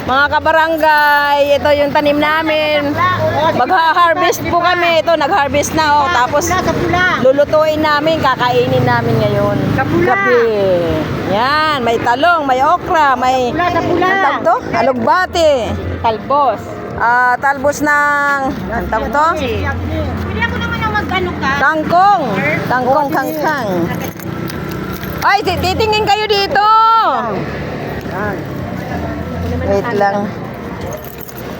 Mga kabarangay, ito yung tanim namin. Magha-harvest po kami. Ito, nag-harvest na. Oh. Tapos, lulutuin namin, kakainin namin ngayon. Gabi. Yan, may talong, may okra, may... Ang to? Alugbate. Talbos. Talbos ng... Ang tawag to? Pili ako naman ang mag-ano ka. Kangkong. Kangkong kangkang. Ay, titingin kayo dito. Wait lang.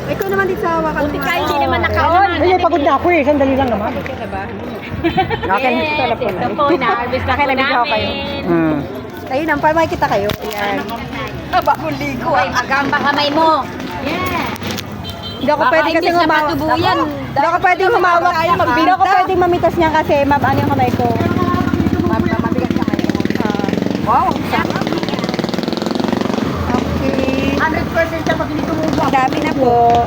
Ikaw naman dito sa hawakan. Buti ka, hindi naman nakaon. Ay, pagod na ako eh. Sandali lang naman. Akin. Ito po, na-harvest na Kailan video kayo? Kayo nang para makikita kayo. Ayan. Bagong ligo. Ay, magamba kamay mo. Hindi ako pwede kasi humawak. Hindi ako pwede humawak. Hindi ako pwede mamitas niya kasi ano yung kamay ko. Mabigat ka kayo. Wow. Okay. 100% siya pag hindi tumubo. Ang dami na po.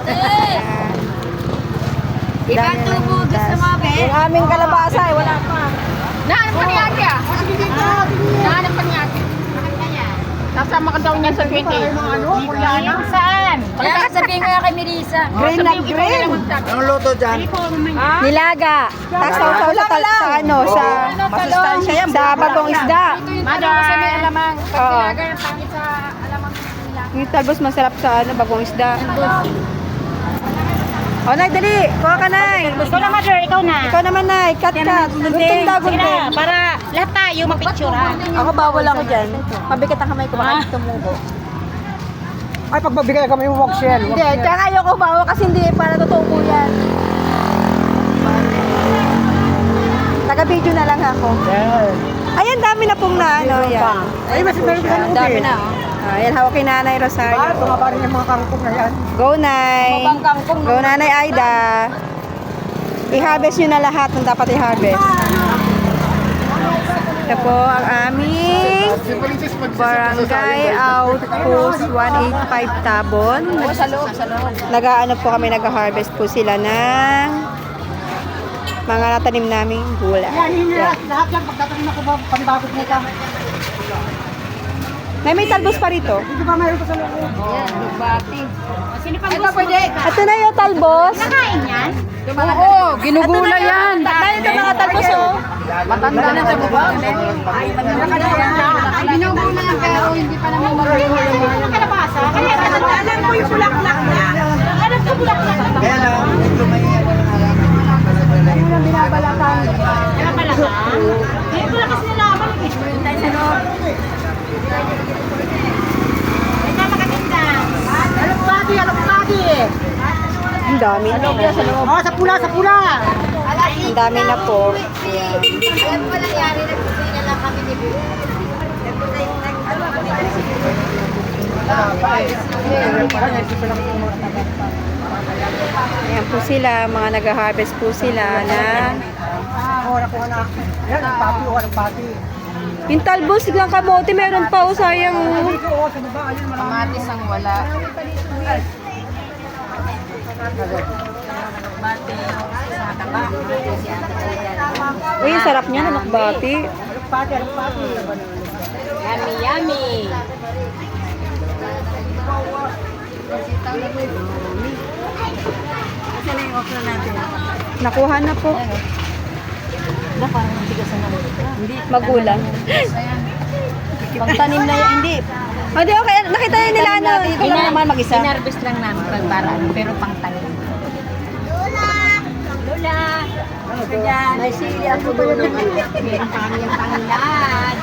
Ibang tubo gusto mo, be? Yung aming kalabasa, wala pa. Naanong paniyagi ah? Naanong paniyagi? Nasama ka daw niya sa kwente. Saan? Kaya sabihin ko kay Mirisa. Green na green. Anong luto dyan? Nilaga. Tapos sausaw sa ano, sa Masustansya yan. sa bagong isda. Mother, kasi may alamang. Pagkilaga yung pangit sa alamang nila. Yung talbos masarap sa ano, bagong isda. O, Nay, dali. Kuha ka, Nay. Ikaw na, Mother. Ikaw na. Ikaw naman, Nay. Cut. Gunting daw, Sige na, gunting. para lahat tayo mapicturean. Ako bawal ako dyan. Mabigat ang kamay ko, baka hindi tumubo. Ay, pagbabigay kami yung walk shell. Hindi, kaya ayoko bawal kasi hindi para totoo yan. Taga-video na lang ako. Ayan, dami na pong na, ano, yan. Ay, mas meron ka ng Dami na. Ayan, hawak kay Nanay Rosario. Tumaba rin yung mga kangkong na yan. Go, Nay. Go, Nanay Aida. I-harvest nyo na lahat ng dapat i-harvest. Ito po ang aming Barangay Outpost 185 Tabon. Sa loob, sa loob. Nag-ano po kami, nag-harvest po sila ng mga natanim naming gulay. Lahat yan, pagdatanin ako ba, panibagod nito. May talbos pa rito. Hindi ba mayroon pa sa loob? Yan, lugbati. Sino pang gusto mo? Ito na yung talbos. Nakain yan? Oo, ginugula yan. Tayo ito mga talbos, oh. Matanda na sa baba. Ginugula yan pero hindi pa naman mag-ginugula. Ano kalabasa? Kaya alam mo yung bulaklak niya. Alam ko bulaklak niya. Kaya lang, medyo may Binabalatan. Bulaklak? Hindi ko lang kasi nalaman. Tayo sa loob. Ito makatinda. Alok-pati! Ang dami na. Oh, sa pula, sa pula! Ang dami na po. Alam ko nangyari, nagkusina lang kami ni Bill. Ayan po sila, mga nag-harvest po sila na Oh, nakuha na. Yan, nagpati, nagpati. yung talbos ng kamote meron pa, oh, sayang. Oh. Dito, oh, sa baba, ayun, marami. Kamatis ang wala. Uy, ang sarap niya, nanakbati. Alok-pati. Yummy, yummy. Saan na yung okra natin? Nakuha na po. Wala, parang matigasan na rin. Hindi. Magulang. Pagtanim na yan, hindi. Oh, di okay. Nakita niyo nila ano. Ito lang naman mag-isa. Inarbest lang namin pagbaraan, pero pang tanim. Lola! Ganyan. May sili at tulong. Meron pa kami yung pangilaan.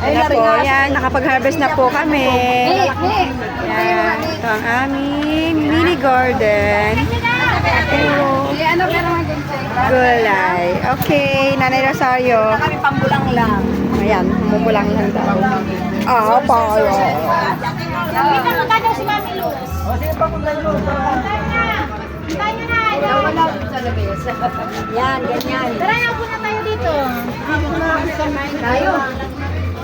Ay, Ayan po, narin yan. Nakapag-harvest na po kami. Yan. Ito ang aming mini garden. Ano pero mag-enjoy? Gulay. Okay, Nanay Rosario. Kami pambulang lang. Ayan, mumulang lang daw. Ah, pa. Wait lang, magkano si Mami Luz? Oh, sige pa kung lalo. Tayo na! Wala sa labas. Yan, ganyan. Tara na, upo na tayo dito. Tayo?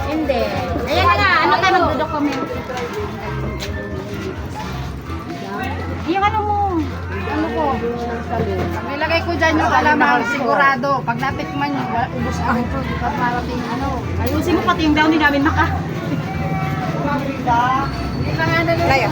Hindi. Ayan na, ano tayo magdo-document? Yung ano mo? Ano ko? Nilagay ko dyan yung alamang sigurado. Pag natikman nyo, ubos ang ito. Pag marating ano. Ayusin mo pati yung downy namin, maka. Layo.